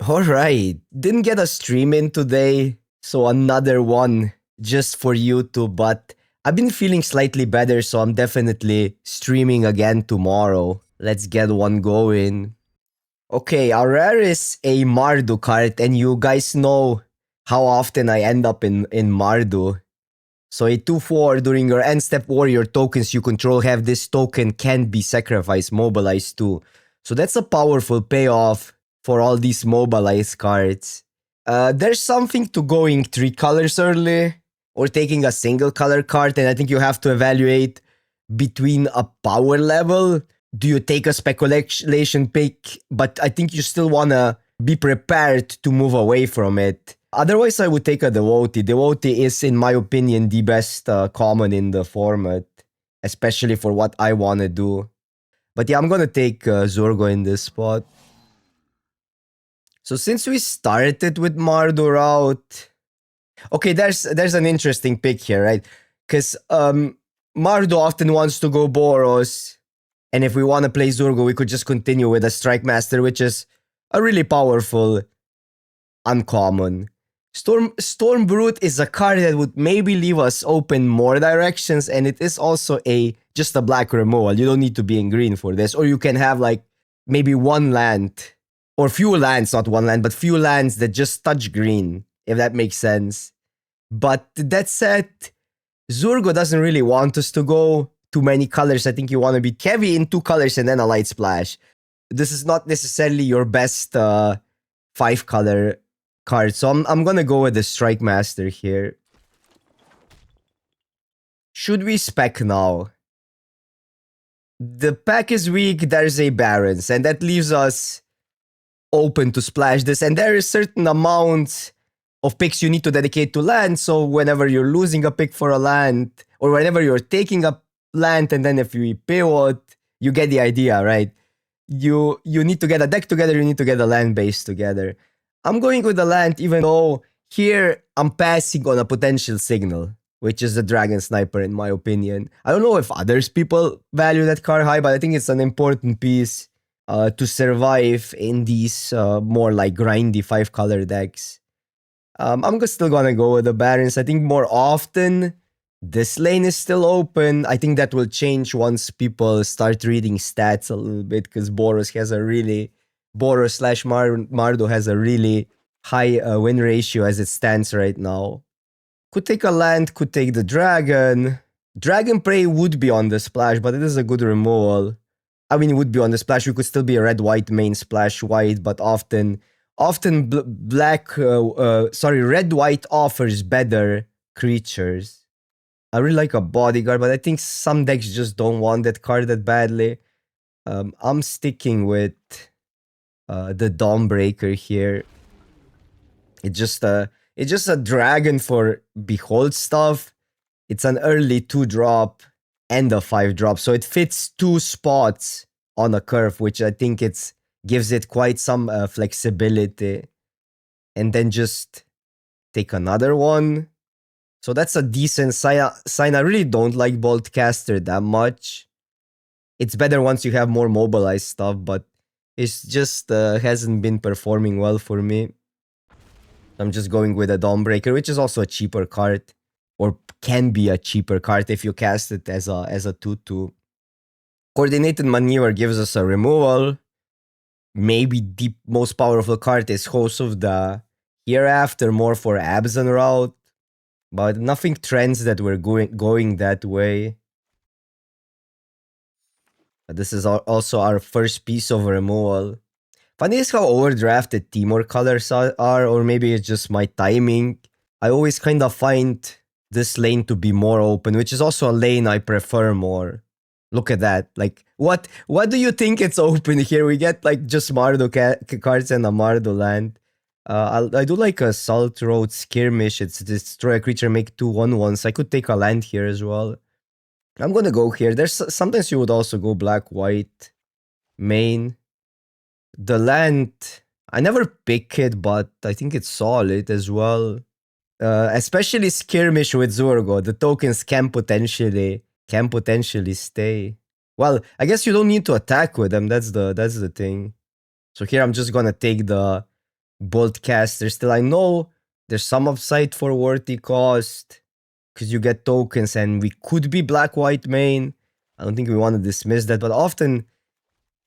Alright, didn't get a stream in today, so another one just for YouTube, but I've been feeling slightly better, so I'm definitely streaming again tomorrow. Let's get one going. Okay, our rare is a Mardu card, and you guys know how often I end up in Mardu. So a 2-4 during your end step warrior tokens you control have this token can be sacrificed, mobilized too. So that's a powerful payoff for all these mobilized cards. There's something to going 3 colors early or taking a single color card, and I think you have to evaluate between a power level. Do you take a speculation pick? But I think you still wanna be prepared to move away from it. Otherwise, I would take a Devotee. Devotee is, in my opinion, the best common in the format, especially for what I want to do. But yeah, I'm going to take Zurgo in this spot. So since we started with Mardu route... Okay, there's an interesting pick here, right? Because Mardu often wants to go Boros. And if we want to play Zurgo, we could just continue with a Strike Master, which is a really powerful uncommon. Storm Brute is a card that would maybe leave us open more directions, and it is also just a black removal. You don't need to be in green for this, or you can have like maybe one land, or few lands, not one land, but few lands that just touch green, if that makes sense. But that said, Zurgo doesn't really want us to go too many colors. I think you want to be heavy in 2 colors and then a light splash. This is not necessarily your best 5-color card. So I'm gonna go with the Strike Master here. Should we spec now? The pack is weak, there's a Barons, and that leaves us open to splash this. And there is certain amount of picks you need to dedicate to land, so whenever you're losing a pick for a land, or whenever you're taking a land, and then if we pivot, you get the idea, right? You need to get a deck together, you need to get a land base together. I'm going with the land, even though here I'm passing on a potential signal, which is the Dragon Sniper, in my opinion. I don't know if others people value that card high, but I think it's an important piece to survive in these more like grindy 5-color decks. I'm still gonna go with the Barons. I think more often this lane is still open. I think that will change once people start reading stats a little bit, because Boros Mardu has a really high win ratio as it stands right now. Could take a land, could take the Dragon. Dragon Prey would be on the splash, but it is a good removal. I mean, it would be on the splash. We could still be a red-white main splash white, but often red-white offers better creatures. I really like a Bodyguard, but I think some decks just don't want that card that badly. I'm sticking with the Dawnbreaker here. It's just a dragon for Behold stuff. It's an early 2-drop and a 5-drop, so it fits 2 spots on a curve, which I think gives it quite some flexibility. And then just take another one. So that's a decent sign. I really don't like Boltcaster that much. It's better once you have more mobilized stuff, but it's just hasn't been performing well for me. I'm just going with a Dawnbreaker, which is also a cheaper card, or can be a cheaper card if you cast it as a 2/2. Coordinated Maneuver gives us a removal. Maybe the most powerful card is Host of the Hereafter, more for Abzan route, but nothing trends that we're going that way. This is also our first piece of removal. Funny is how overdrafted Timor colors are, or maybe it's just my timing. I always kind of find this lane to be more open, which is also a lane I prefer more. Look at that. Like, what do you think it's open here? We get like just Mardu cards and a Mardu land. I do like a Salt Road Skirmish. It's destroy a creature, make 2/1/1s. I could take a land here as well. I'm gonna go here. There's sometimes you would also go black-white main. The land, I never pick it, but I think it's solid as well. Especially Skirmish with Zurgo. The tokens can potentially stay. Well, I guess you don't need to attack with them. That's the thing. So here I'm just gonna take the Bolt Caster still. I know there's some upside for worthy cost because you get tokens and we could be black-white main. I don't think we want to dismiss that, but often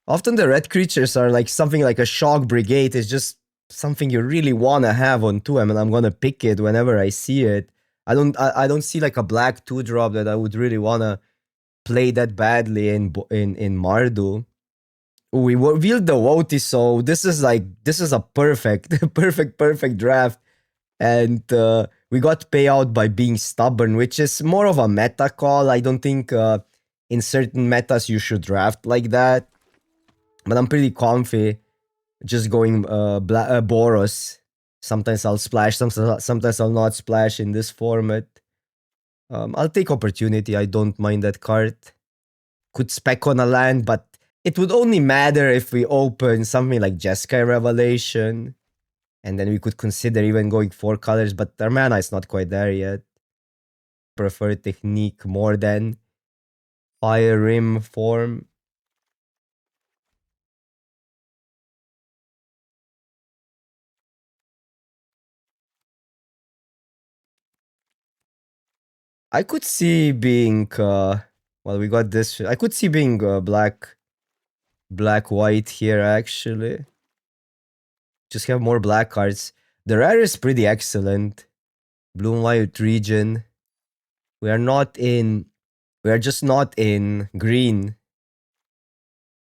the red creatures are like something like a Shock Brigade is just something you really want to have on 2M, and I'm going to pick it whenever I see it. I don't see like a black 2-drop that I would really want to play that badly in Mardu. We revealed the Woti, so this is a perfect perfect draft. And we got payout by being stubborn, which is more of a meta call. I don't think in certain metas you should draft like that. But I'm pretty comfy just going Boros. Sometimes I'll splash, sometimes I'll not splash in this format. I'll take opportunity. I don't mind that card. Could spec on a land, but it would only matter if we open something like Jeskai Revelation. And then we could consider even going 4 colors, but our mana is not quite there yet. Prefer Technique more than Fire Rim form. I could see being well, we got this. I could see being black white here actually. Just have more black cards. The rare is pretty excellent. Blue and white region. We are just not in green.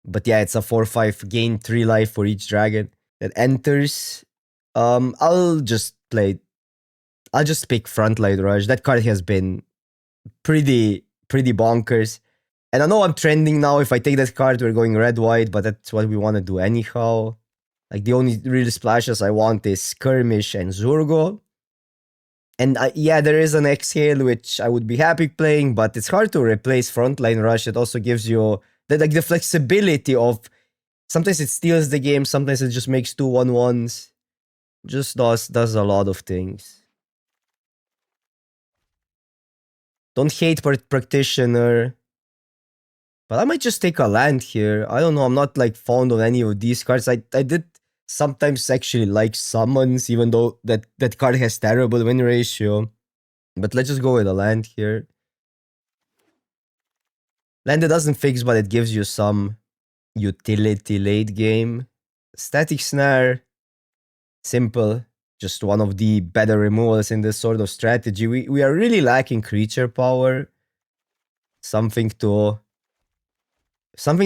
But yeah, it's a 4/5 gain 3 life for each dragon that enters. I'll just pick Frontline Rush. That card has been pretty bonkers. And I know I'm trending now. If I take that card, we're going red-white, but that's what we want to do anyhow. Like, the only real splashes I want is Skirmish and Zurgo. And yeah, there is an Exhale, which I would be happy playing, but it's hard to replace Frontline Rush. It also gives you the flexibility of sometimes it steals the game, sometimes it just makes 2/1/1s. Just does a lot of things. Don't hate Practitioner. But I might just take a land here. I don't know. I'm not like fond of any of these cards. I did sometimes actually like summons, even though that card has terrible win ratio. But let's just go with a land here. Land that doesn't fix, but it gives you some utility late game. Static Snare. Simple. Just one of the better removals in this sort of strategy. We are really lacking creature power. Something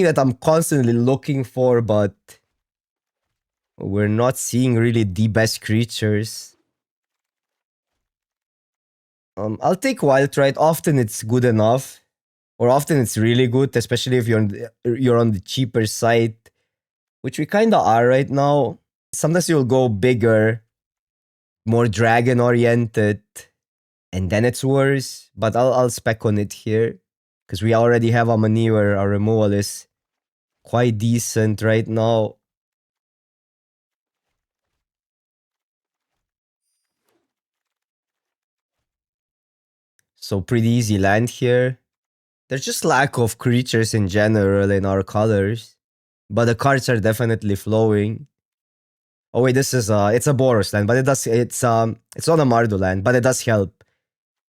that I'm constantly looking for, but we're not seeing really the best creatures. I'll take Wild Ride. Often it's good enough, or often it's really good, especially if you're on the cheaper side, which we kind of are right now. Sometimes you'll go bigger, more dragon oriented, and then it's worse. But I'll spec on it here because we already have a maneuver. Our removal is quite decent right now. So pretty easy land here. There's just lack of creatures in general in our colors. But the cards are definitely flowing. Oh wait, this is it's a Boros land, but it's not a Mardu land, but it does help.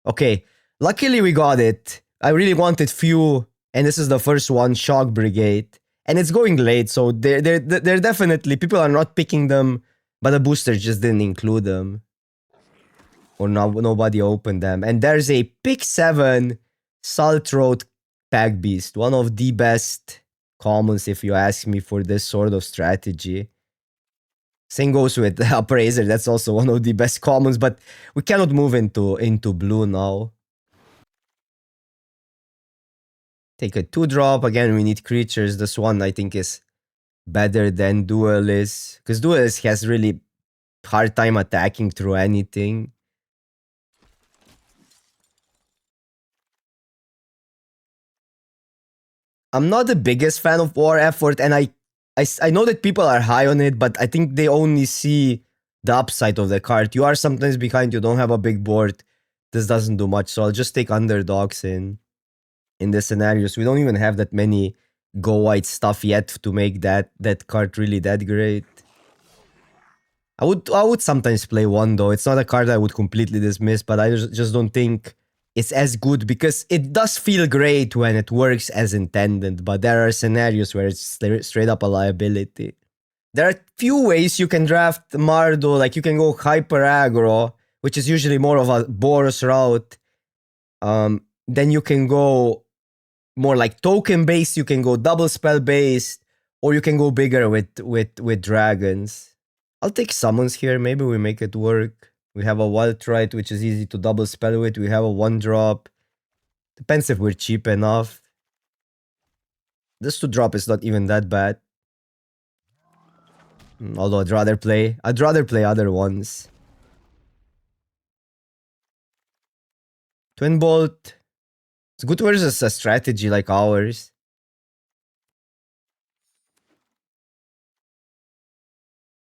Okay. Luckily we got it. I really wanted few, and this is the first one, Shock Brigade. And it's going late, so they're definitely, people are not picking them, but the booster just didn't include them. Or nobody opened them. And there's a pick 7 Saltthroat Pack Beast, one of the best commons if you ask me for this sort of strategy. Same goes with Appraiser, that's also one of the best commons, but we cannot move into blue now. Take a 2-drop, again we need creatures. This one I think is better than Duelist, because Duelist has really hard time attacking through anything. I'm not the biggest fan of War Effort, and I know that people are high on it, but I think they only see the upside of the card. You are sometimes behind, you don't have a big board. This doesn't do much, so I'll just take underdogs in the scenarios. We don't even have that many go white stuff yet to make that card really that great. I would sometimes play one though. It's not a card I would completely dismiss, but I just don't think it's as good because it does feel great when it works as intended, but there are scenarios where it's straight up a liability. There are few ways you can draft Mardo, like you can go hyper aggro, which is usually more of a Boros route. Then you can go more like token based, you can go double spell based, or you can go bigger with dragons. I'll take summons here. Maybe we make it work. We have a wild right, which is easy to double spell with. We have a 1-drop. Depends if we're cheap enough. This 2-drop is not even that bad. Although I'd rather play other ones. Twin Bolt. It's good versus a strategy like ours.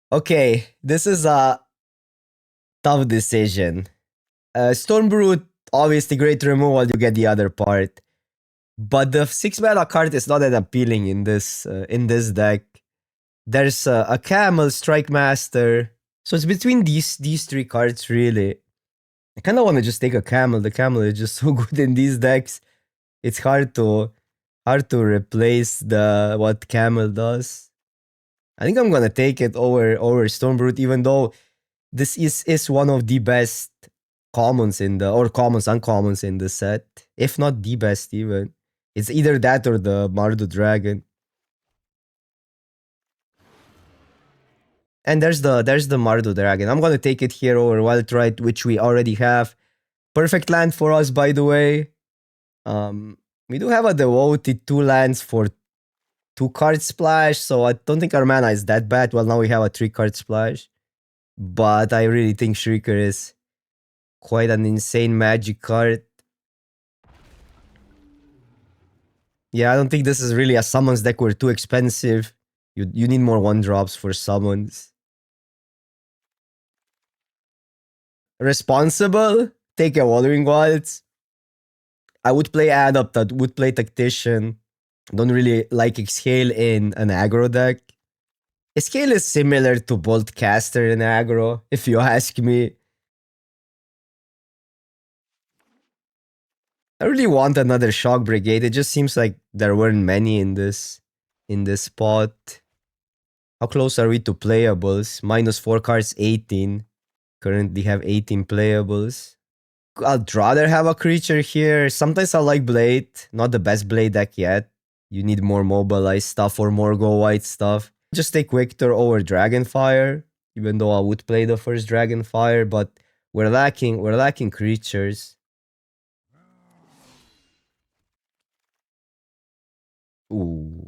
Okay, this is a tough decision. Stormbrute, obviously great removal, you get the other part. But the 6-mana card is not that appealing in this deck. There's a Camel, Strike Master. So it's between these three cards, really. I kind of want to just take a Camel. The Camel is just so good in these decks. It's hard to replace what Camel does. I think I'm gonna take it over Stormbrute, even though this is one of the best commons uncommons in the set, if not the best even. It's either that or the Mardu Dragon. And there's the Mardu Dragon. I'm gonna take it here over Wildrite, which we already have. Perfect land for us, by the way. We do have a devoted 2 lands for 2-card splash, so I don't think our mana is that bad. Well, now we have a 3-card splash. But I really think Shrieker is quite an insane magic card. Yeah, I don't think this is really a summons deck. We're too expensive. You need more 1-drops for summons. Responsible? Take a Wallowing Wilds. I would play Adept, I would play Tactician. Don't really like Exhale in an aggro deck. Exhale is similar to Boltcaster in aggro, if you ask me. I really want another Shock Brigade. It just seems like there weren't many in this spot. How close are we to playables? -4 cards, 18. Currently have 18 playables. I'd rather have a creature here. Sometimes I like Blade. Not the best Blade deck yet. You need more mobilized stuff or more go white stuff. Just take Victor over Dragonfire. Even though I would play the first Dragonfire, but we're lacking creatures. Ooh.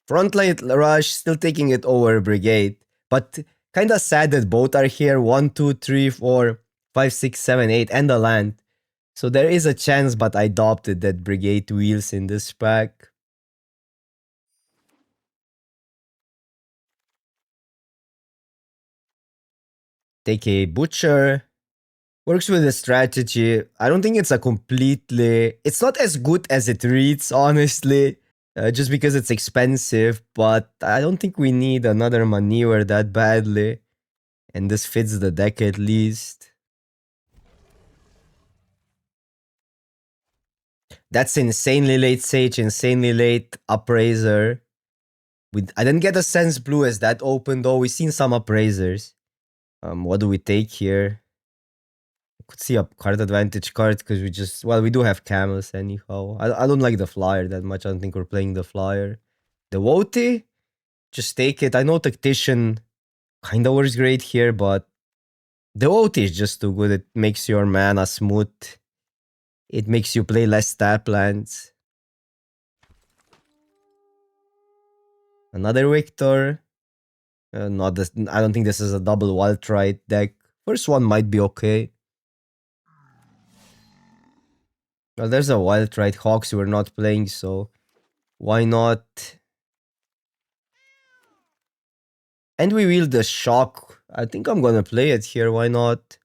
Frontline Rush, still taking it over Brigade. But kinda sad that both are here. 1, 2, 3, 4, 5, 6, 7, 8, and a land. So there is a chance, but I adopted that Brigade wheels in this pack. Take a Butcher. Works with a strategy. I don't think it's a completely... It's not as good as it reads, honestly. Just because it's expensive, but I don't think we need another maneuver that badly. And this fits the deck at least. That's insanely late Sage, insanely late Appraiser. I didn't get a Sense Blue as that open though. We've seen some Appraisers. What do we take here? I could see a card advantage card because we do have Camels anyhow. I don't like the Flyer that much. I don't think we're playing the Flyer. The Woty? Just take it. I know Tactician kinda works great here, but the Woty is just too good. It makes your mana smooth. It makes you play less tap lands. Another Victor. I don't think this is a double Wildrite deck. First one might be okay. Well, there's a Wildrite Hawks we're not playing, so why not? And we wield the Shock. I think I'm gonna play it here, why not?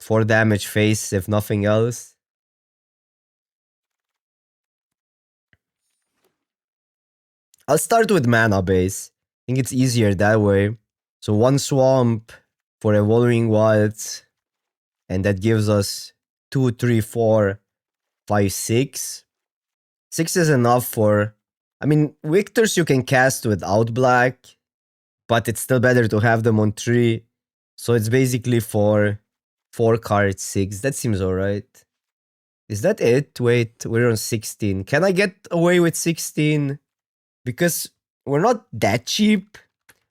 4 damage face, if nothing else. I'll start with mana base. think it's easier that way. So one swamp for evolving wilds, and that gives us 2, 3, 4, 5, 6. 6 is enough for. I mean, Victors you can cast without black, but it's still better to have them on 3. So it's basically for 4 cards, 6. That seems alright. Is that it? Wait, we're on 16. Can I get away with 16? Because we're not that cheap,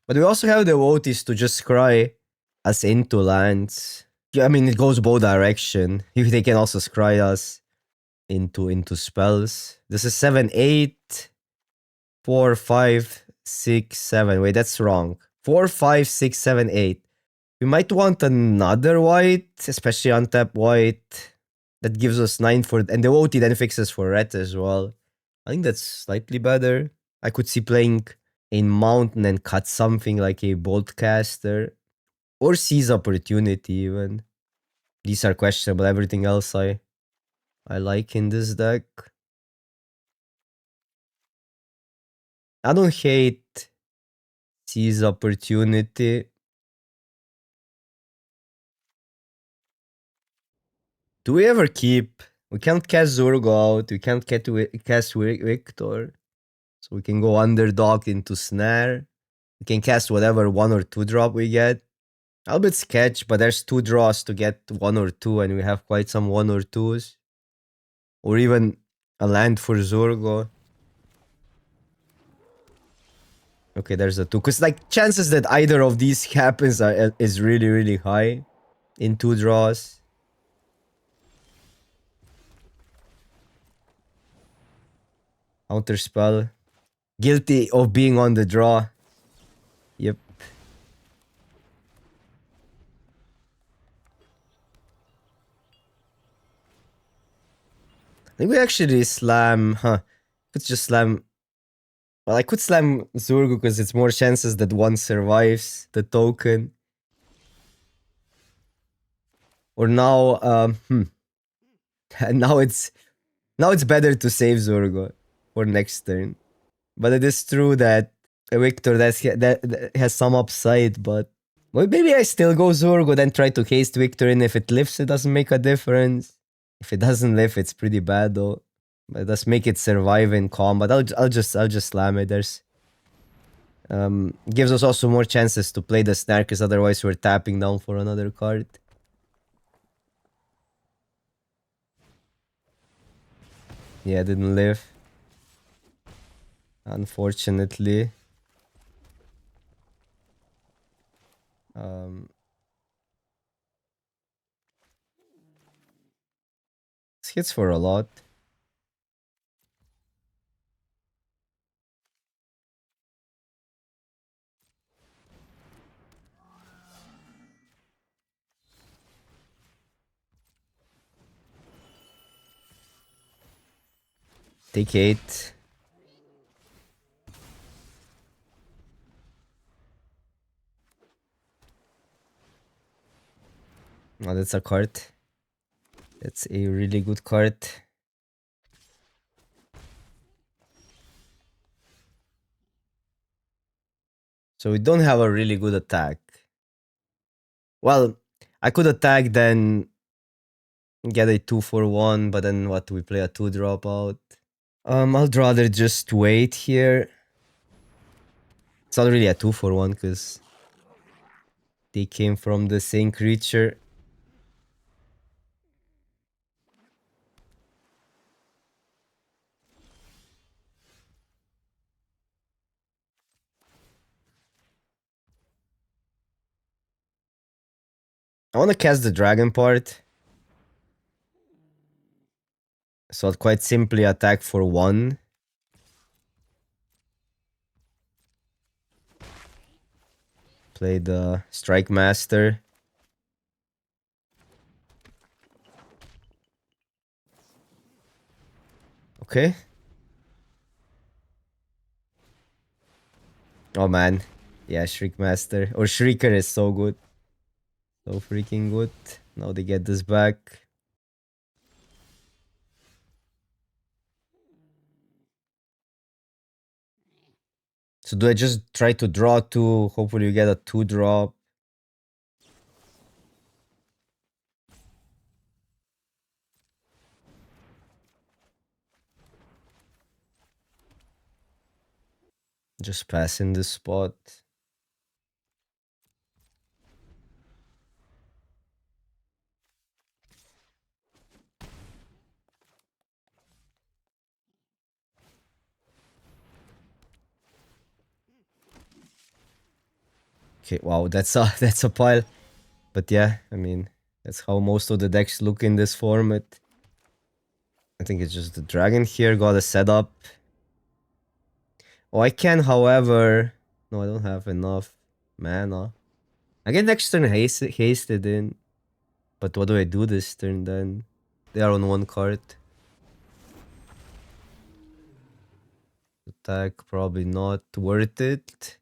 but we also have the devotees to just scry us into lands. Yeah, I mean, it goes both direction. If they can also scry us into spells. This is 7, 8, 4, 5, 6, 7. Wait, that's wrong. 4, 5, 6, 7, 8. We might want another white, especially untap white. That gives us 9 for, and the OT then fixes for red as well. I think that's slightly better. I could see playing in mountain and cut something like a bolt caster. Or seize opportunity even. These are questionable. Everything else I like in this deck. I don't hate seize opportunity. Do we ever keep? We can't cast Zorgo out. We can't cast Victor. So we can go underdog into snare. We can cast whatever 1 or 2 drop we get. I'll bit sketch, but there's 2 draws to get 1 or 2, and we have quite some 1 or 2s. Or even a land for Zorgo. Okay, there's a 2. Because like chances that either of these happens is really, really high in 2 draws. Counter spell. Guilty of being on the draw. Yep. I think we actually slam, Could just slam. Well, I could slam Zurgo because it's more chances that one survives the token. Or now, now it's better to save Zurgo for next turn. But it is true that a Victor that has some upside, but well, maybe I still go Zurgo, then try to haste Victor in. If it lifts, it doesn't make a difference. If it doesn't lift, it's pretty bad though. But let's make it survive in combat. I'll just slam it. There's gives us also more chances to play the snare, because otherwise we're tapping down for another card. Yeah, didn't live. Unfortunately. This hits for a lot. Take 8. Oh, that's a card. That's a really good card. So we don't have a really good attack. Well, I could attack then get a 2 for 1, but then what, we play a 2 drop out. I'd rather just wait here. It's not really a 2 for 1 because they came from the same creature. I want to cast the dragon part. So I'll quite simply attack for 1. Play the Strike Master. Okay. Oh man. Yeah, Shriek Master. Or Shrieker is so good. So freaking good. Now they get this back. So do I just try to draw 2? Hopefully you get a 2-drop. Just pass in this spot. Okay, wow, that's a pile. But yeah, I mean, that's how most of the decks look in this format. I think it's just the dragon here got a setup. Oh, I can, however... No, I don't have enough mana. I get next turn hasted in. But what do I do this turn then? They are on 1 card. Attack, probably not worth it.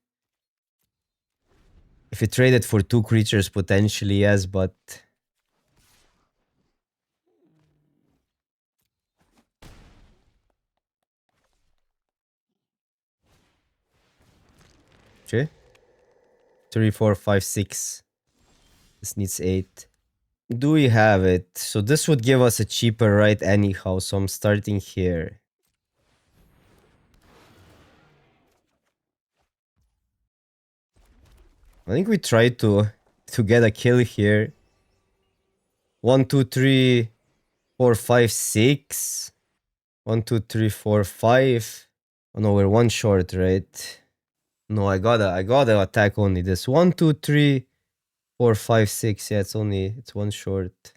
If you trade it for 2 creatures, potentially yes, but... Okay. 3, 4, 5, 6. This needs 8. Do we have it? So this would give us a cheaper right anyhow, so I'm starting here. I think we try to get a kill here. 1, 2, 3, 4, 5, 6. 1, 2, 3, 4, 5. Oh no, we're 1 short, right? No, I gotta attack only this. 1, 2, 3, 4, 5, 6. Yeah, it's 1 short.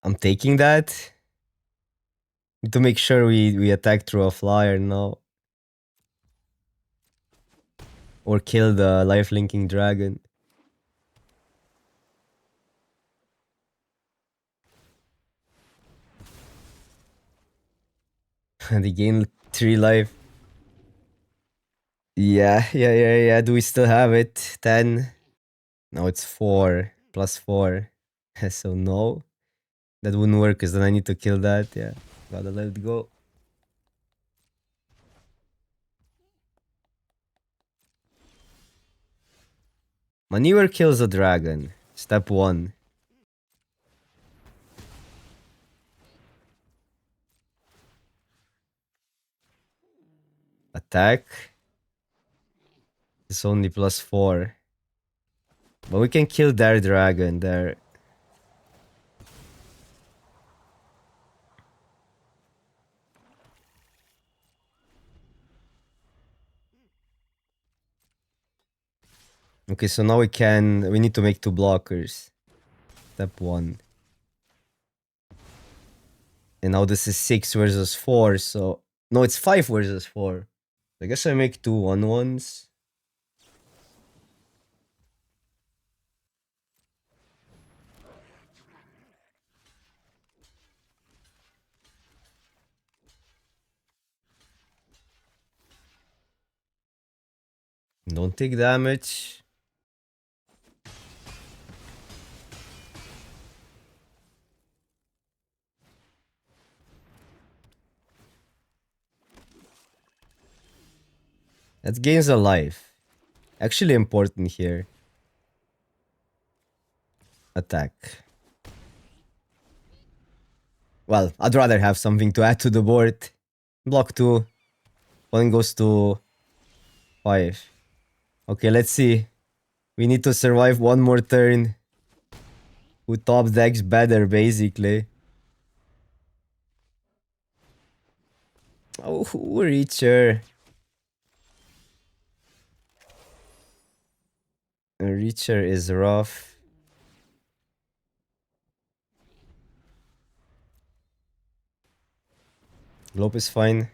I'm taking that. Need to make sure we attack through a flyer now. Or kill the life-linking dragon. They gain 3 life. Yeah. Do we still have it? 10. No, it's 4 plus 4. So no. That wouldn't work because then I need to kill that. Yeah. Gotta let it go. Maneuver kills a dragon. Step 1. Attack. It's only plus 4. But we can kill their dragon there. Okay, so now we need to make 2 blockers. Step 1. And now this is 6 versus 4, so... No, it's 5 versus 4. I guess I make 2 1/1s. Don't take damage. That gains a life. Actually important here. Attack. Well, I'd rather have something to add to the board. Block 2. One goes to 5. Okay, let's see. We need to survive 1 more turn. Who top decks better, basically. Oh, Reacher. Reacher is rough. Globe is fine.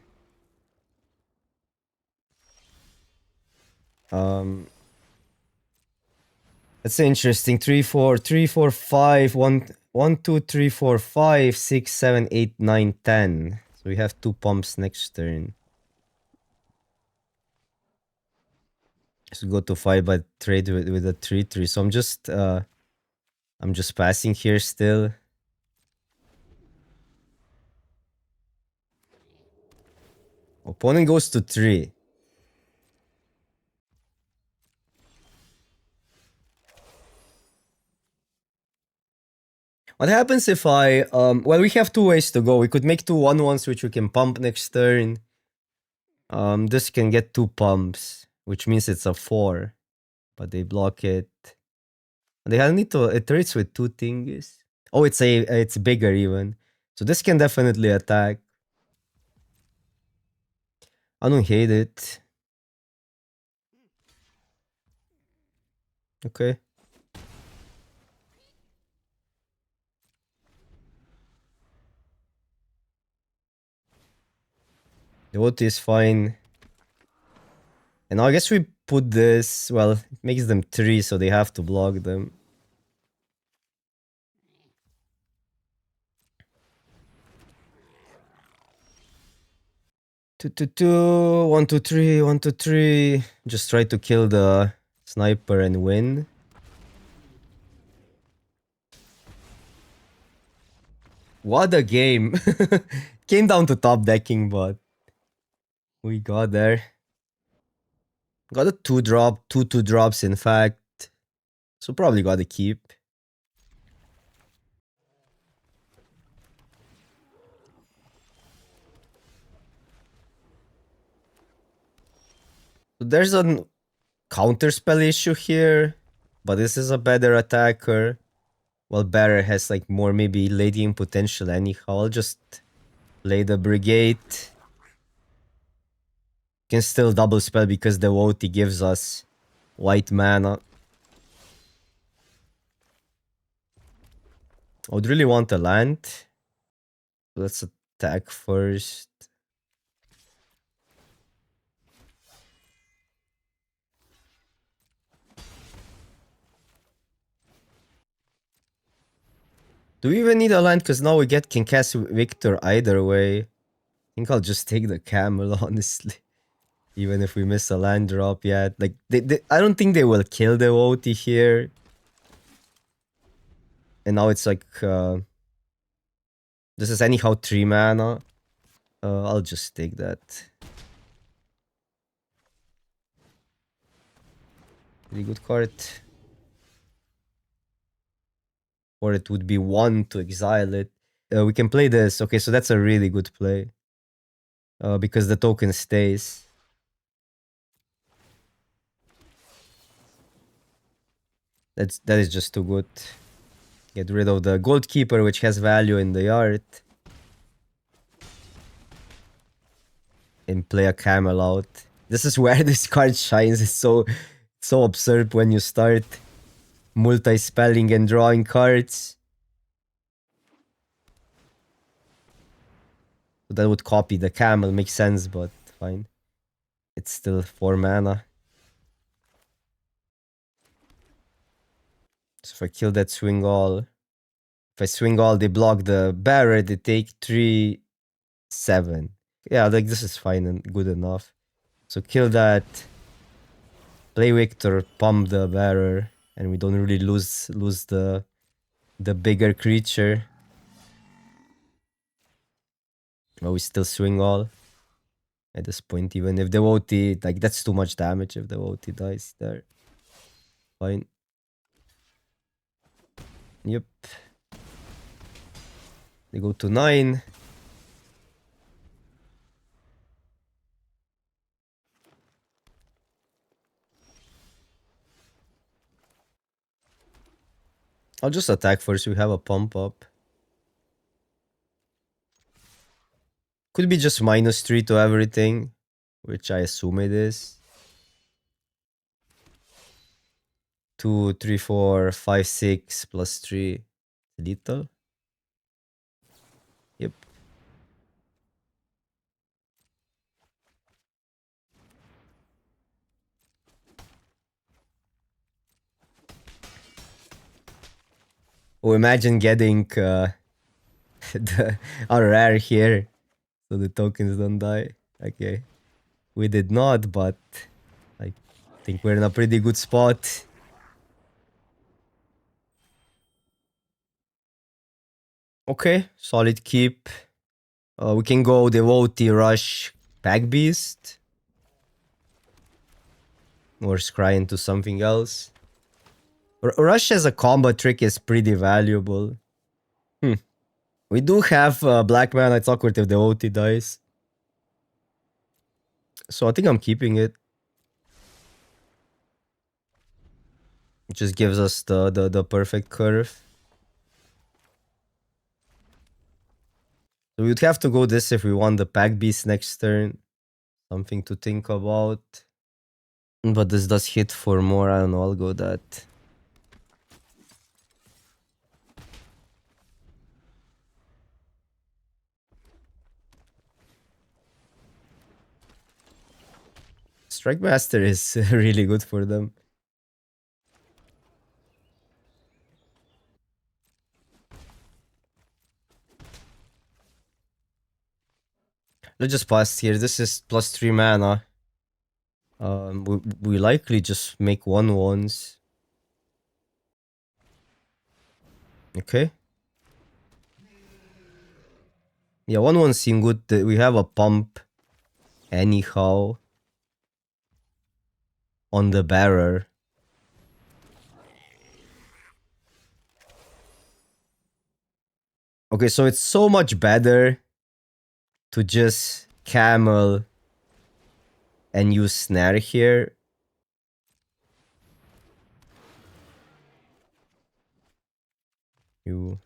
That's interesting. 3, 4, 3, 4, 5, 1, 1, 2, 3, 4, 5, 6, 7, 8, 9, 10. So we have 2 pumps next turn. So go to 5 but trade with a 3, 3. So I'm just passing here still. Opponent goes to 3. What happens if I, well, we have 2 ways to go. We could make 2 1/1s, which we can pump next turn. This can get 2 pumps, which means it's a 4. But they block it. They need to, it rates with 2 thingies. Oh, it's bigger even. So this can definitely attack. I don't hate it. Okay. The OT is fine. And now I guess we put this, well, it makes them 3, so they have to block them. Two, two, two, 1, 2, 3, 1, 2, 3. Just try to kill the sniper and win. What a game. Came down to top decking, but we got there. Got a 2-drop, 2 drops in fact. So probably got to keep. So there's a counterspell issue here, but this is a better attacker. Well, Barra has like more maybe late game potential anyhow. I'll just play the Brigade. Can still double spell because the OT gives us white mana. I would really want a land. Let's attack first. Do we even need a land? Because now we can cast Victor either way. I think I'll just take the camel, honestly. Even if we miss a land drop yet. Like, I don't think they will kill the OT here. And now it's like, this is anyhow 3 mana. I'll just take that. Pretty good card. Or it would be 1 to exile it. We can play this. Okay, so that's a really good play. Because the token stays. That is just too good. Get rid of the Goldkeeper, which has value in the yard. And play a camel out. This is where this card shines. It's so absurd when you start multi-spelling and drawing cards. So that would copy the camel, makes sense, but fine. It's still 4 mana. So if I kill that swing all, if I swing all, they block the barrier, they take 3, 7. Yeah, like this is fine and good enough. So kill that. Play Victor, pump the barrier, and we don't really lose the bigger creature. But we still swing all. At this point, even if the OT, like that's too much damage if the OT dies there. Fine. Yep. They go to 9. I'll just attack first. We have a pump up. Could be just -3 to everything, which I assume it is. 2, 3, 4, 5, 6 plus 3. Little. Yep. Oh, imagine getting our rare here, so the tokens don't die. Okay, we did not, but I think we're in a pretty good spot. Okay, solid keep. We can go Devotee Rush, Pack Beast? Or scry into something else? Rush as a combo trick is pretty valuable. We do have Black Mana. It's awkward if the OT dies. So I think I'm keeping it. It just gives us the perfect curve. So we'd have to go this if we want the Pack Beast next turn. Something to think about. But this does hit for more. I don't know. I'll go that. Strike Master is really good for them. Let's just pass here. This is +3 mana. We likely just make 1/1s. Okay. Yeah, 1/1 seem good. We have a pump anyhow on the bearer. Okay, so it's so much better to just camel and use snare here. You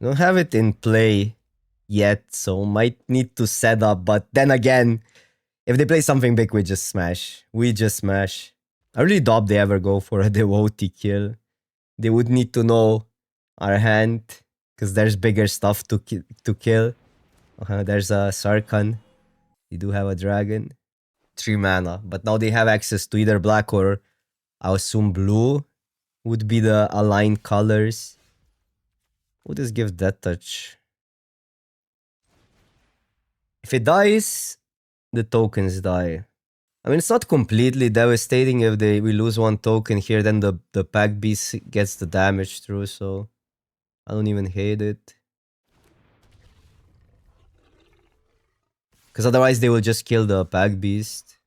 don't have it in play yet, so might need to set up. But then again, if they play something big, we just smash. We just smash. I really doubt they ever go for a devotee kill. They would need to know our hand, because there's bigger stuff to kill. There's a Sarkhan. They do have a dragon. 3 mana, but now they have access to either black or I assume blue would be the aligned colors. We'll just give Death Touch. If it dies, the tokens die. I mean, it's not completely devastating if we lose one token here, then the Pack Beast gets the damage through, so I don't even hate it. Because otherwise they will just kill the Pack Beast.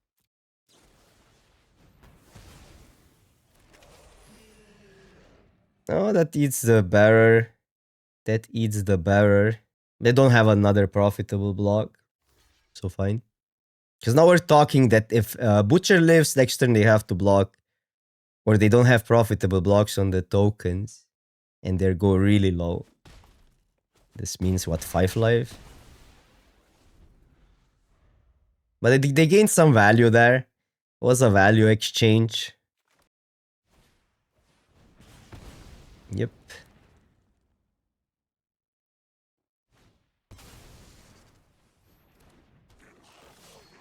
Oh, that eats the bearer. That eats the bearer. They don't have another profitable block. So fine. Because now we're talking that if Butcher lives, next turn they have to block. Or they don't have profitable blocks on the tokens. And they go really low. This means what, 5 life? But they gained some value there. It was a value exchange. Yep.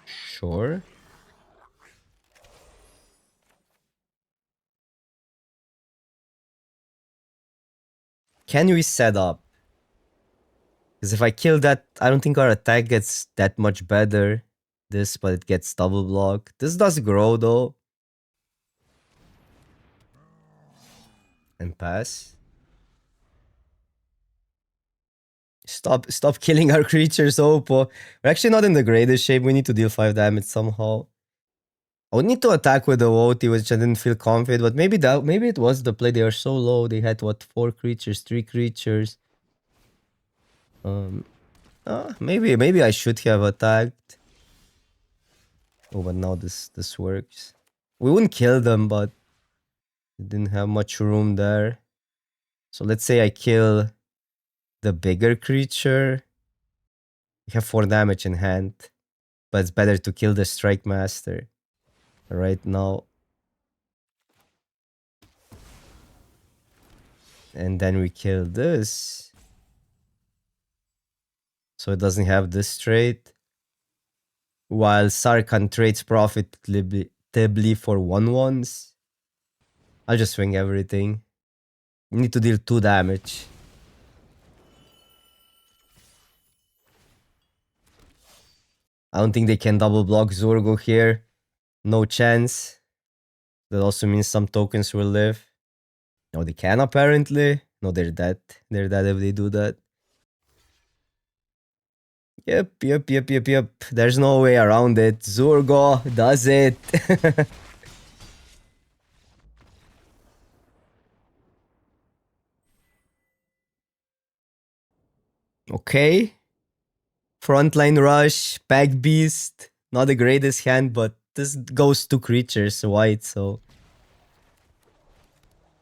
Sure. Can we set up? Because if I kill that, I don't think our attack gets that much better. This, but it gets double block. This does grow though. And pass. Stop killing our creatures, Oppo. We're actually not in the greatest shape. We need to deal 5 damage somehow. I would need to attack with the Woti, which I didn't feel confident, but maybe it was the play. They are so low. They had what, 4 creatures, 3 creatures. Maybe I should have attacked. Oh, but now this works. We wouldn't kill them, but we didn't have much room there. So let's say I kill the bigger creature. We have 4 damage in hand, but it's better to kill the Strike Master right now. And then we kill this. So it doesn't have this trait. While Sarkhan trades profitably for 1/1s. I'll just swing everything. You need to deal 2 damage. I don't think they can double block Zorgo here. No chance. That also means some tokens will live. No, they can apparently. No, they're dead. They're dead if they do that. Yep. There's no way around it. Zurgo does it. Okay. Frontline Rush, Pack Beast. Not the greatest hand, but this goes to creatures white, so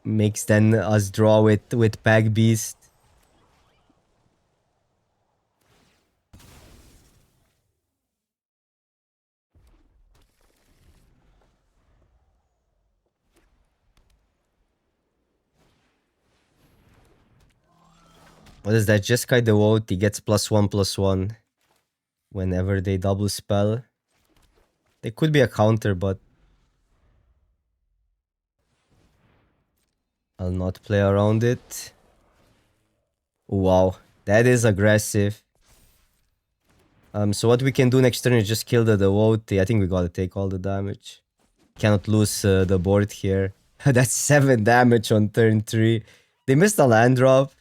makes then us draw with Pack Beast. What is that? Jeskai Devote, he gets +1/+1 whenever they double spell. There could be a counter, but I'll not play around it. Wow, that is aggressive. So what we can do next turn is just kill the Devotee. I think we gotta take all the damage. Cannot lose the board here. That's 7 damage on turn 3. They missed a land drop.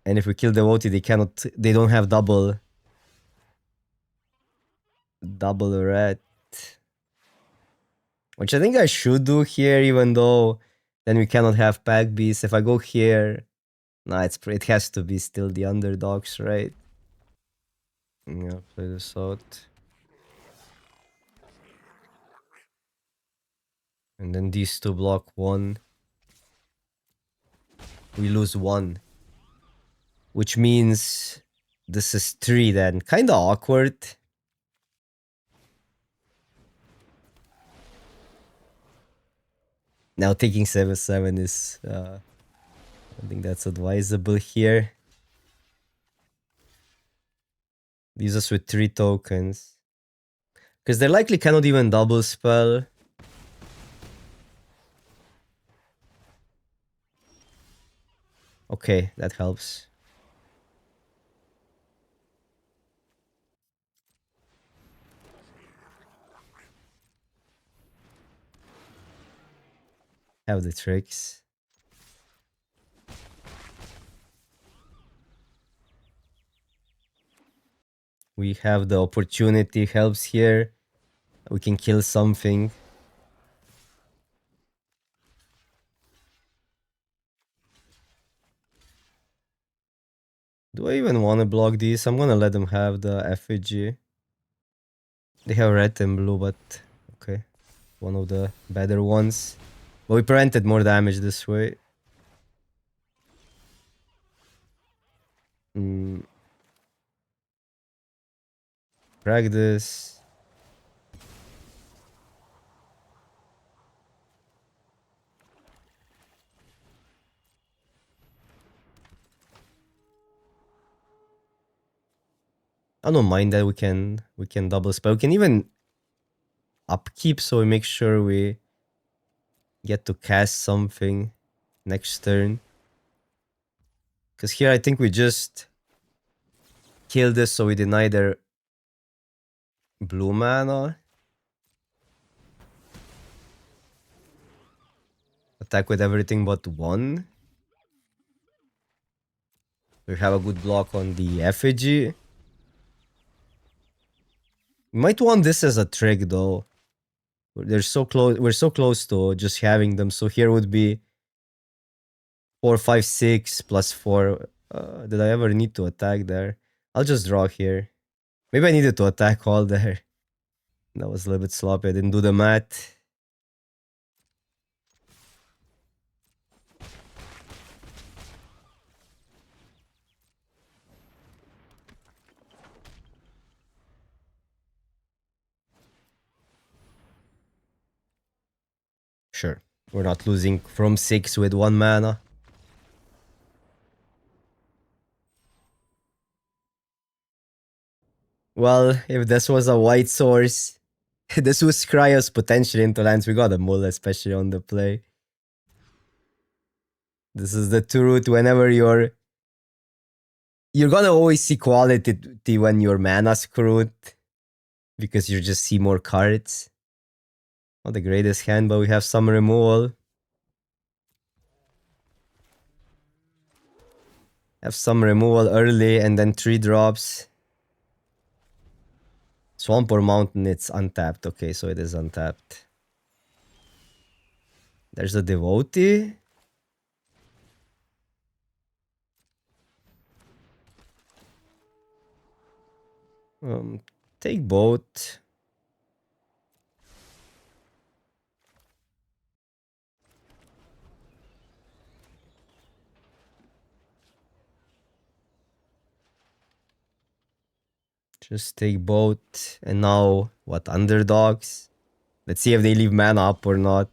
And if we kill the Devotee, they don't have double red. Which I think I should do here, even though then we cannot have Pack Beast. If I go here, nah, it has to be still the underdogs, right? Yeah, play this out. And then these two block 1. We lose 1. Which means this is 3 then. Kinda awkward. Now taking 7/7 is I think that's advisable here. Leaves us with 3 tokens. Because they likely cannot even double spell. Okay, that helps. Have the tricks. We have the opportunity helps here. We can kill something. Do I even want to block these? I'm gonna let them have the effigy. They have red and blue, but okay. One of the better ones. But we prevented more damage this way. Practice. I don't mind that we can double spell. We can even upkeep so we make sure we get to cast something next turn. Because here I think we just kill this so we deny their blue mana. Attack with everything but 1. We have a good block on the effigy. We might want this as a trick though. We're so close to just having them. So here would be 4, 5, 6 +4. Did I ever need to attack there? I'll just draw here. Maybe I needed to attack all there. That was a little bit sloppy. I didn't do the math. Sure. We're not losing from 6 with 1 mana. Well, if this was a white source, this would scry us potentially into lands. We got a mull, especially on the play. This is the 2 route whenever you're You're gonna always see quality when you're mana screwed because you just see more cards. Not the greatest hand, but we have some removal. Have some removal early and then 3 drops. Swamp or Mountain, it's untapped. Okay, so it is untapped. There's a Devotee. Take both. Just take both. And now, what, underdogs? Let's see if they leave mana up or not.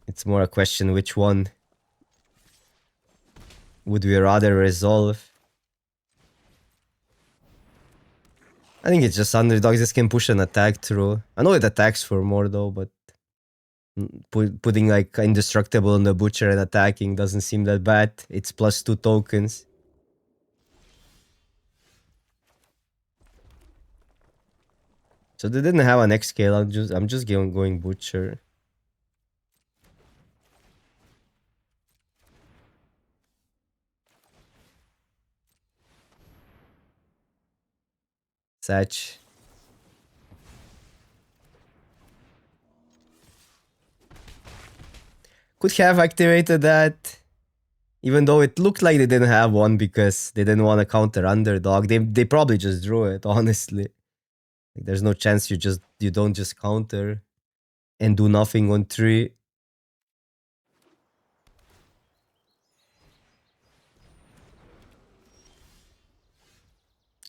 It's more a question which one would we rather resolve. I think it's just underdogs. This can push an attack through. I know it attacks for more though, but putting like indestructible on the butcher and attacking doesn't seem that bad. It's +2 tokens. So they didn't have an X scale. I'm just going butcher. Satch. Could have activated that. Even though it looked like they didn't have one because they didn't want to counter underdog. They probably just drew it, honestly. Like, there's no chance you don't just counter and do nothing on 3.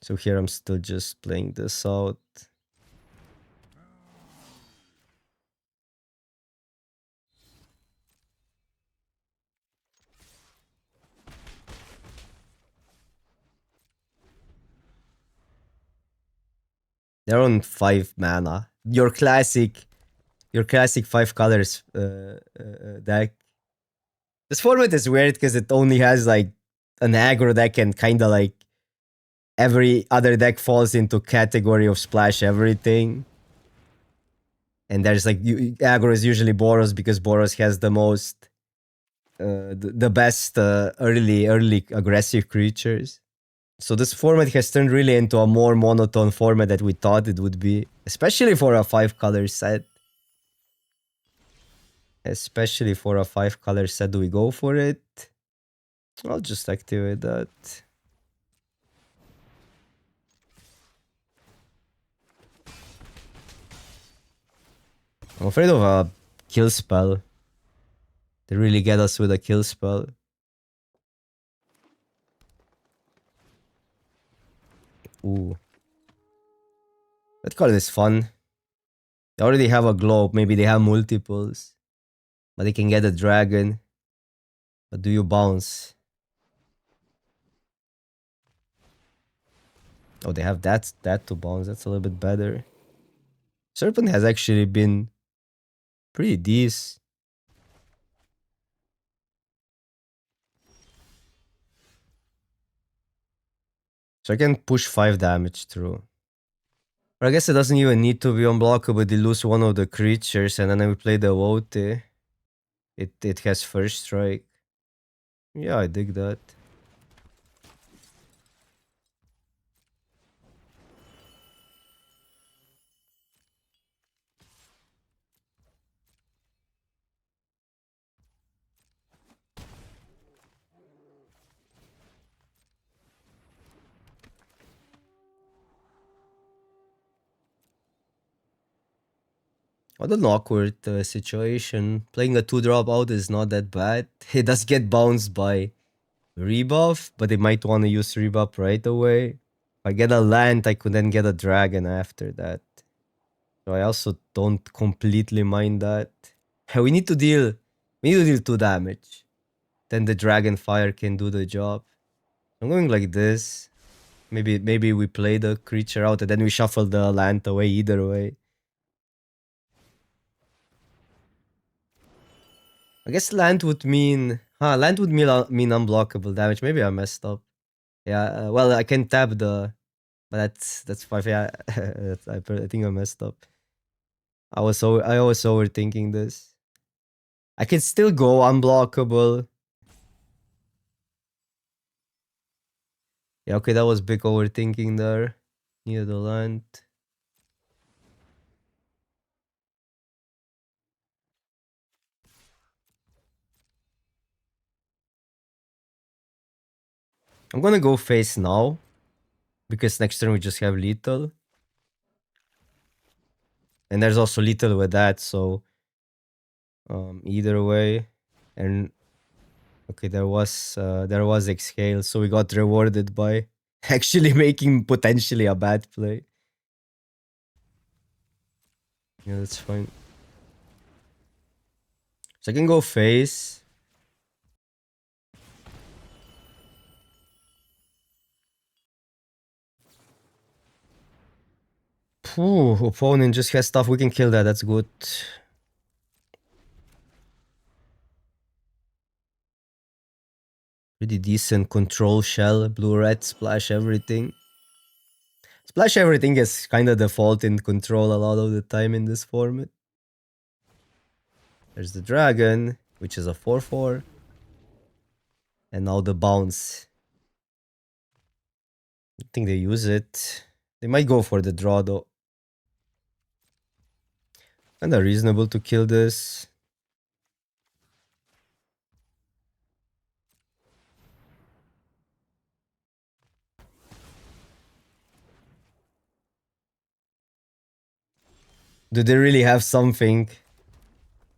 So here I'm still just playing this out. They're on 5 mana. Your classic 5 colors deck. This format is weird because it only has like an aggro deck and kind of like every other deck falls into category of splash everything. And there's like aggro is usually Boros because Boros has the most the best early aggressive creatures. So this format has turned really into a more monotone format that we thought it would be, especially for a 5 color set. Especially for a 5 color set, do we go for it? I'll just activate that. I'm afraid of a kill spell. They really get us with a kill spell. Ooh. That card is fun. They already have a globe. Maybe they have multiples. But they can get a dragon. But do you bounce? Oh, they have that to bounce. That's a little bit better. Serpent has actually been pretty decent. So I can push 5 damage through. Or I guess it doesn't even need to be unblockable. They lose one of the creatures and then I will play the Wote. It has first strike. Yeah, I dig that. What an awkward situation. Playing a 2-drop out is not that bad. It does get bounced by rebuff, but they might want to use rebuff right away. If I get a land, I could then get a dragon after that. So I also don't completely mind that. We need to deal 2 damage. Then the dragon fire can do the job. I'm going like this. Maybe we play the creature out and then we shuffle the land away either way. I guess land would mean Land would mean unblockable damage. Maybe I messed up. Yeah, well, I can tap the... But that's 5, yeah. I think I messed up. I was overthinking this. I can still go unblockable. Yeah, okay, that was big overthinking there. Near the land. I'm gonna go face now. Because next turn we just have lethal. And there's also lethal with that, so... either way. And... Okay, there was exhale, so we got rewarded by actually making potentially a bad play. Yeah, that's fine. So I can go face. Opponent just has stuff. We can kill that. That's good. Pretty decent control shell. Blue-red, splash everything. Splash everything is kind of default in control a lot of the time in this format. There's the dragon, which is a 4/4. And now the bounce. I think they use it. They might go for the draw though. Kinda reasonable to kill this. Do they really have something?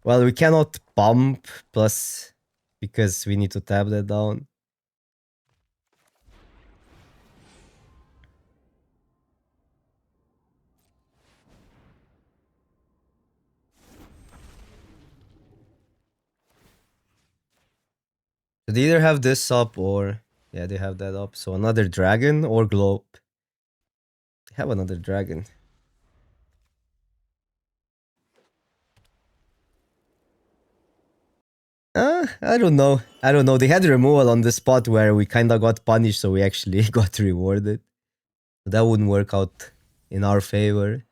Well, we cannot pump plus because we need to tap that down. So they either have this up or... Yeah, they have that up. So another dragon or globe. They have another dragon. I don't know. I don't know. They had removal on the spot where we kinda got punished, so we actually got rewarded. That wouldn't work out in our favor.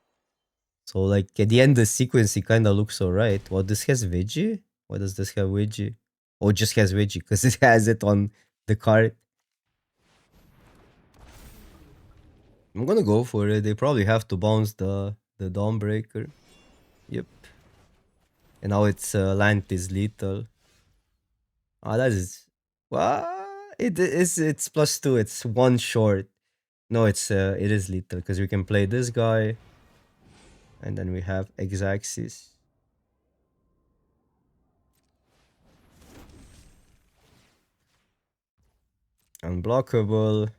So like at the end the sequence it kinda looks alright. Well, this has Vigi? Why does this have Vigi? Oh, it just has Vigi because it has it on the card. I'm gonna go for it. They probably have to bounce the Dawnbreaker. Yep. And now it's land is lethal. Ah, that is... Well, it's +2. It's one short. No, it is lethal because we can play this guy. And then we have X-axis. Unblockable.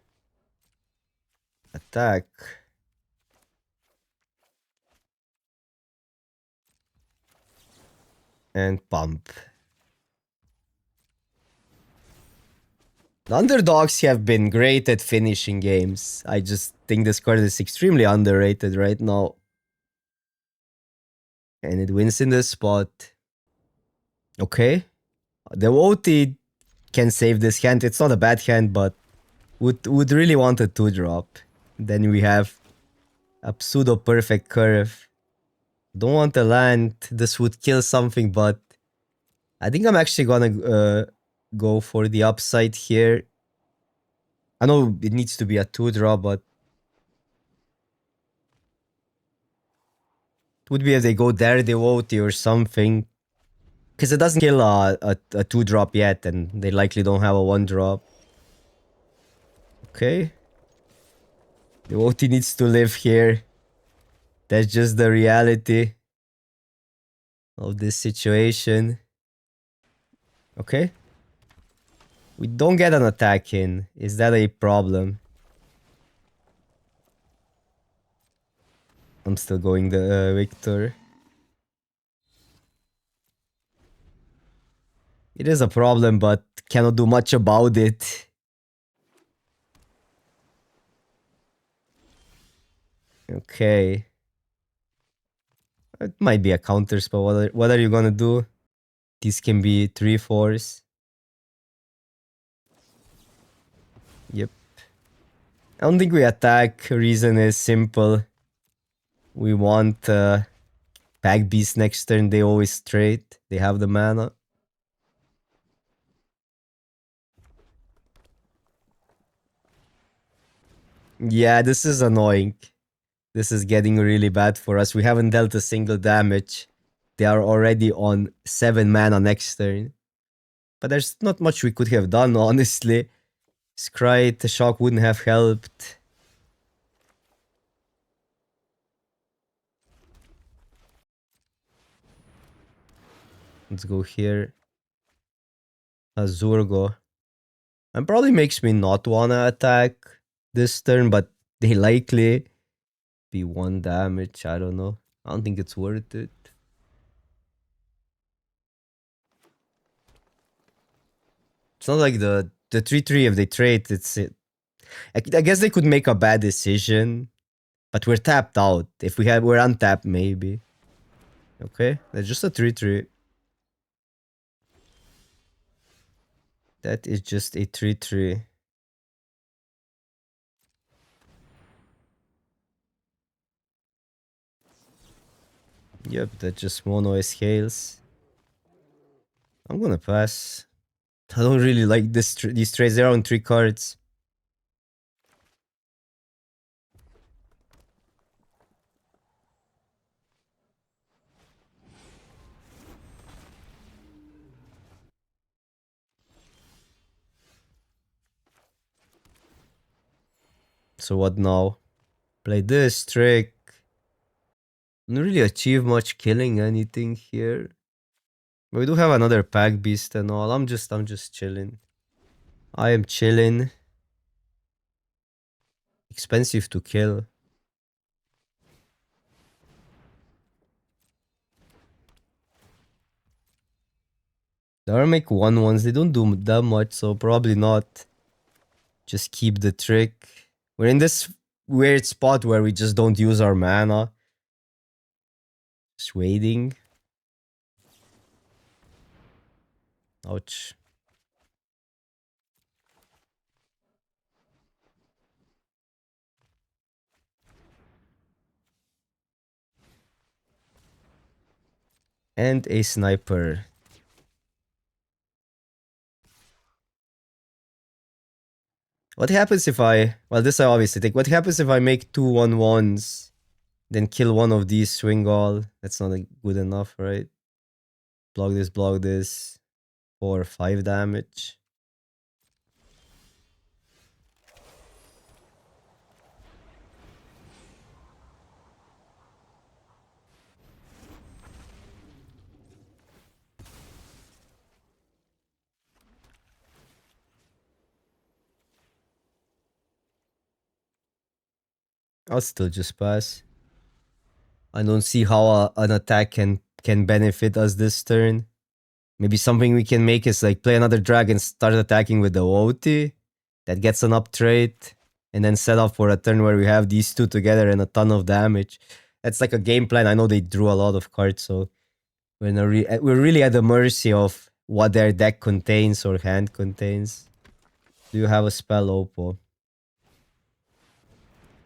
Attack. And pump. The underdogs have been great at finishing games. I just think this card is extremely underrated right now. And it wins in the spot. Okay. The OT can save this hand. It's not a bad hand, but would really want a 2-drop. Then we have a pseudo perfect curve. Don't want a land. This would kill something, but I think I'm actually gonna go for the upside here. I know it needs to be a 2-drop, but it would be if they go there, they OT or something. Because it doesn't kill a 2-drop yet, and they likely don't have a 1-drop. Okay. The OT needs to live here. That's just the reality of this situation. Okay. We don't get an attack in. Is that a problem? I'm still going the Victor. It is a problem, but cannot do much about it. Okay. It might be a counter spell. What are you gonna do? These can be 3/4s. Yep. I don't think we attack. Reason is simple. We want Pack Beast next turn. They always straight. They have the mana. Yeah, this is annoying. This is getting really bad for us. We haven't dealt a single damage. They are already on 7 mana next turn. But there's not much we could have done, honestly. Scry the shock wouldn't have helped. Let's go here. Azurgo. And probably makes me not wanna attack this turn, but they likely be 1 damage. I don't know. I don't think it's worth it. It's not like the 3-3 if they trade, it's it. I guess they could make a bad decision, but we're tapped out. If we're untapped, maybe. Okay, that's just a 3-3. That is just a 3-3. Yep, that just mono scales. I'm gonna pass. I don't really like these trades. They're on 3 cards. So what now? Play this trick. Don't really achieve much killing anything here. But we do have another pack beast and all. I'm just chilling. I am chilling. Expensive to kill. They are make 1/1s. They don't do that much, so probably not. Just keep the trick. We're in this weird spot where we just don't use our mana. Just waiting. Ouch. And a sniper. What happens if I... Well, this I obviously take. What happens if I make 2 1/1s, then kill one of these, swing all? That's not good enough, right? Block this, 4 or 5 damage. I'll still just pass. I don't see how an attack can benefit us this turn. Maybe something we can make is like play another dragon, start attacking with the Woti. That gets an up trade. And then set up for a turn where we have these two together and a ton of damage. That's like a game plan. I know they drew a lot of cards, so we're really at the mercy of what their deck contains or hand contains. Do you have a spell, Oppo?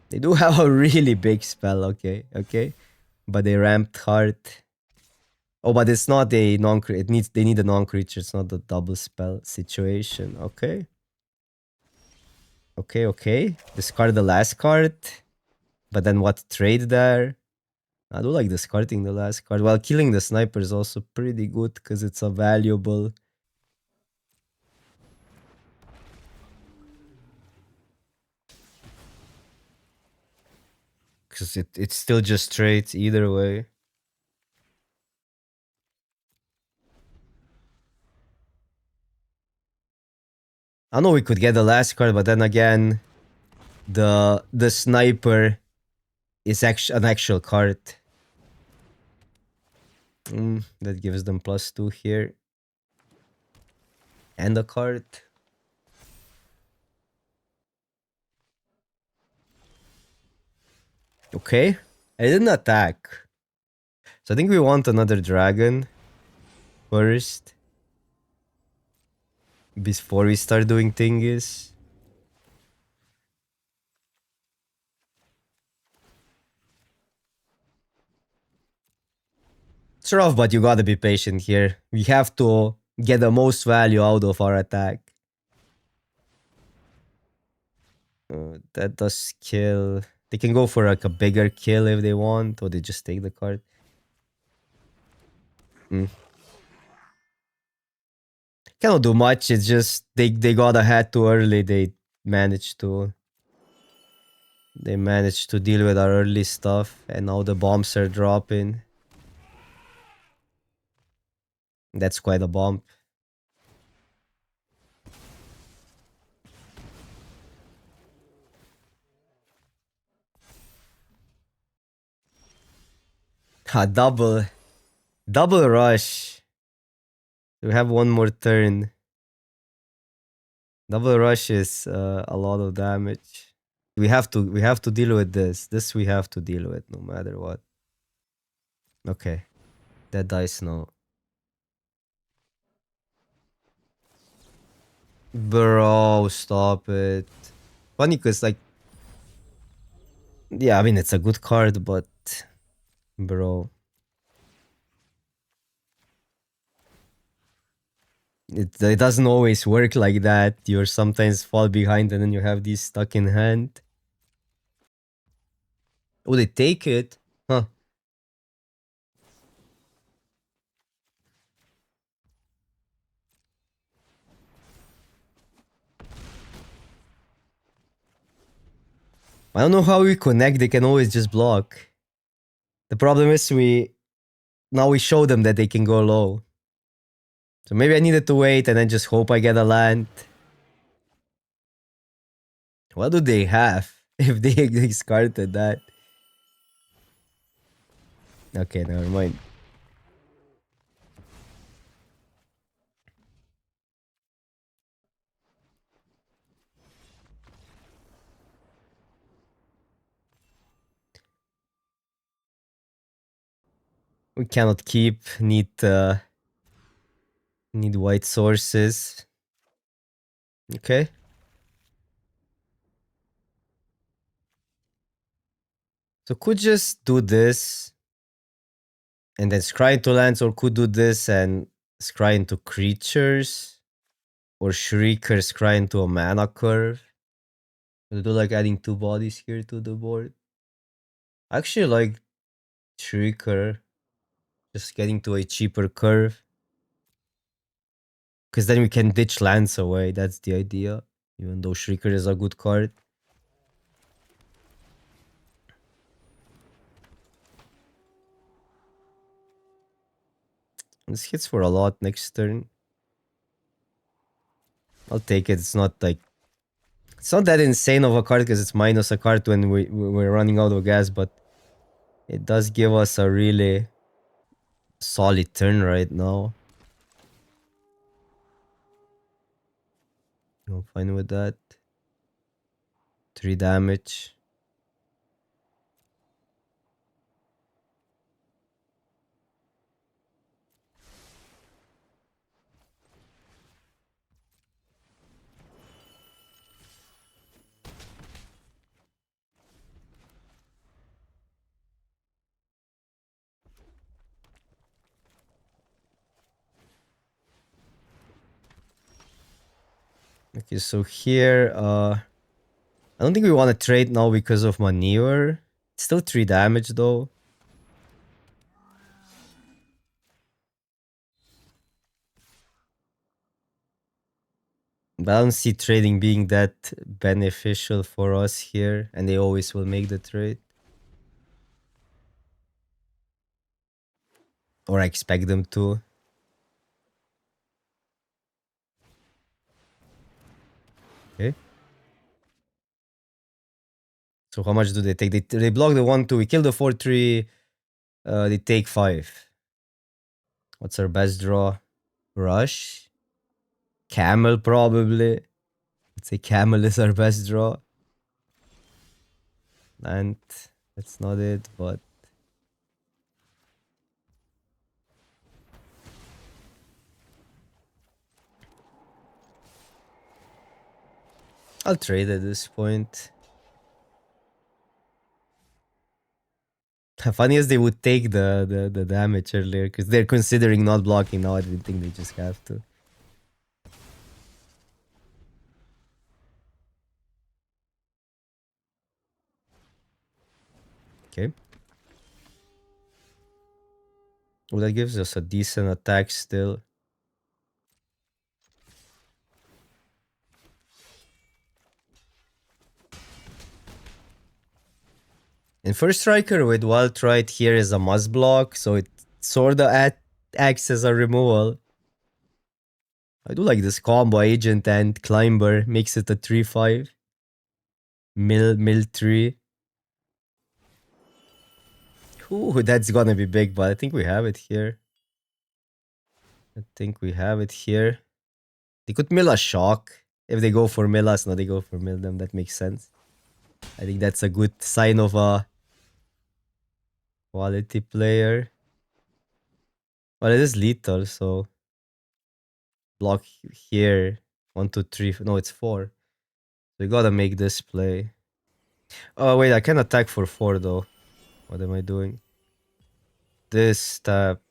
They do have a really big spell, okay. But they ramped hard. Oh, but it's not a they need a non-creature, it's not a double spell situation. Okay. Discard the last card. But then what trade there? I do like discarding the last card. While killing the sniper is also pretty good because it's a valuable. Because it's still just straight either way. I know we could get the last card, but then again, the sniper is an actual card. That gives them +2 here. And a card. Okay. I didn't attack. So I think we want another dragon first. Before we start doing thingies. It's rough, but you gotta be patient here. We have to get the most value out of our attack. That does kill. They can go for like a bigger kill if they want, or they just take the card. Cannot do much. It's just they got ahead too early. They managed to deal with our early stuff, and now the bombs are dropping. That's quite a bump. Ha, double rush. We have one more turn. Double rush is a lot of damage. We have to deal with this. This we have to deal with no matter what. Okay, that dice now. Bro, stop it. Funny cause like, yeah, I mean it's a good card, but bro, it doesn't always work like that. You sometimes fall behind and then you have these stuck in hand. Oh, they take it, huh? I don't know how we connect. They can always just block. The problem is we show them that they can go low. So maybe I needed to wait and then just hope I get a land. What do they have if they discarded that? Okay, never mind. We cannot keep. Need white sources. Okay. So could just do this and then scry into lands, or could do this and scry into creatures, or Shrieker scry into a mana curve. I do like adding 2 bodies here to the board. I actually like Shrieker, just getting to a cheaper curve. Because then we can ditch lands away, that's the idea. Even though Shrieker is a good card. This hits for a lot next turn. I'll take it. It's not that insane of a card because it's minus a card when we're running out of gas, but it does give us a really solid turn right now. I'm fine with that. 3 damage. Okay, so here, I don't think we want to trade now because of Manure. Still 3 damage though. But I don't see trading being that beneficial for us here, and they always will make the trade. Or I expect them to. Okay. So how much do they take? They block the 1-2. We kill the 4-3. They take 5. What's our best draw? Rush? Camel probably. Let's say Camel is our best draw. And that's not it, but I'll trade at this point. Funny as they would take the damage earlier because they're considering not blocking now. I didn't think they just have to. Okay. Well, that gives us a decent attack still. And first striker with Wild Right here is a must block, so it sort of acts as a removal. I do like this combo, Agent and Climber, makes it a 3-5. Mill 3. Ooh, that's gonna be big, but I think we have it here. They could mill a shock. If they go for mill us, no, they go for mill them. That makes sense. I think that's a good sign of a quality player. Well, it is lethal, so block here. 1, 2, 3. No, it's 4. So you gotta make this play. Oh, wait, I can attack for 4 though. What am I doing? This tap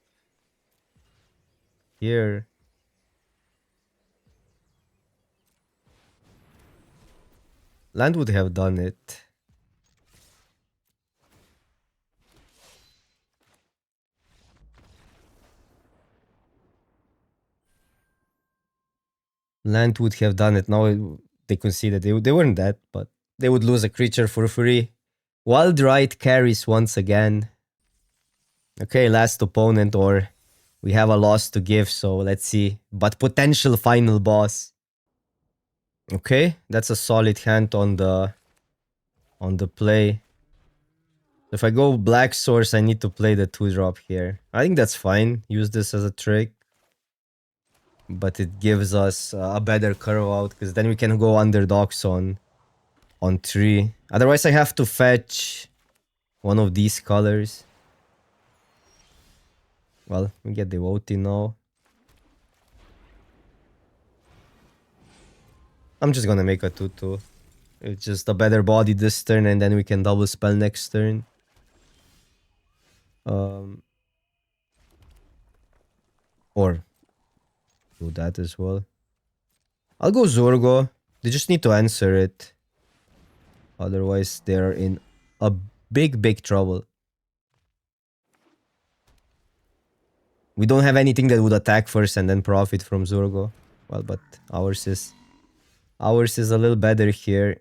here. Land would have done it. Land would have done it. Now they conceded. They weren't dead, but they would lose a creature for free. Wild Right carries once again. Okay, last opponent, or we have a loss to give, so let's see. But potential final boss. Okay, that's a solid hand on the play. If I go Black Source, I need to play the 2-drop here. I think that's fine. Use this as a trick. But it gives us a better curve out, because then we can go underdogs on 3. Otherwise, I have to fetch one of these colors. Well, we get the devotee now. I'm just gonna make a 2-2. It's just a better body this turn, and then we can double spell next turn. Or do that as well. I'll go Zorgo. They just need to answer it. Otherwise, they're in a big trouble. We don't have anything that would attack first and then profit from Zorgo. Well, but ours is a little better here.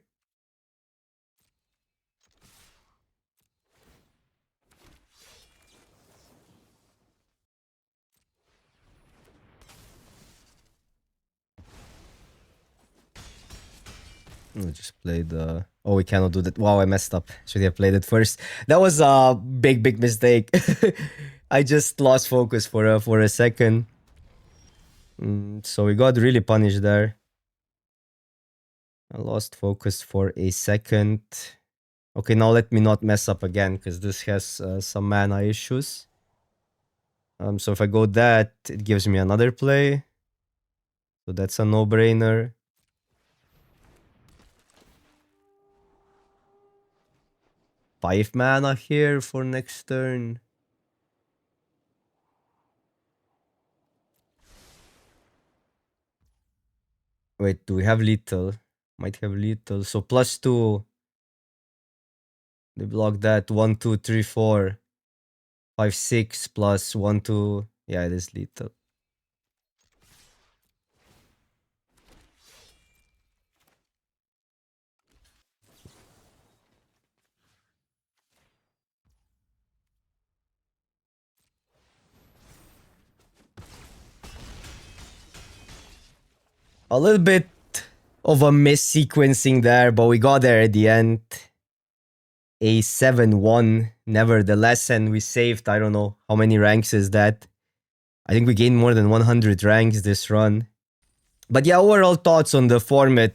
We'll just play the... Oh, we cannot do that. Wow, I messed up. Should have played it first. That was a big mistake. I just lost focus for a second. So we got really punished there. I lost focus for a second. Okay, now let me not mess up again, because this has some mana issues. So if I go that, it gives me another play. So that's a no-brainer. Five mana here for next turn. Wait, do we have lethal? Might have lethal. So +2. They block that. 1, 2, 3, 4, 5, 6 plus 1, 2. Yeah, it is lethal. A little bit of a mis-sequencing there, but we got there at the end. A 7-1 nevertheless, and we saved, I don't know, how many ranks is that? I think we gained more than 100 ranks this run. But yeah, overall thoughts on the format.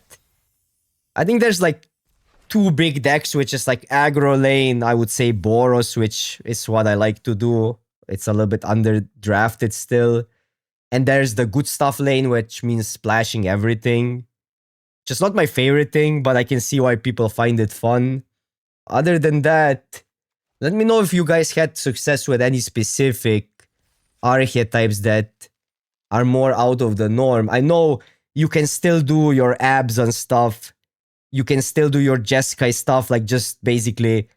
I think there's like 2 big decks, which is like aggro lane, I would say Boros, which is what I like to do. It's a little bit underdrafted still. And there's the good stuff lane, which means splashing everything. Just not my favorite thing, but I can see why people find it fun. Other than that, Let me know if you guys had success with any specific archetypes that are more out of the norm. I know you can still do your abs and stuff. You can still do your Jeskai stuff, like just basically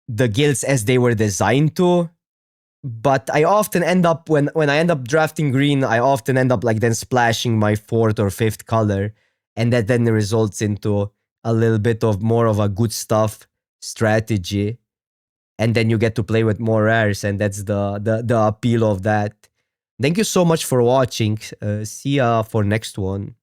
the guilds as they were designed to. But I often end up when I end up drafting green, I often end up like then splashing my fourth or fifth color, and that then results into a little bit of more of a good stuff strategy, and then you get to play with more rares, and that's the appeal of that. Thank you so much for watching. See ya for next one.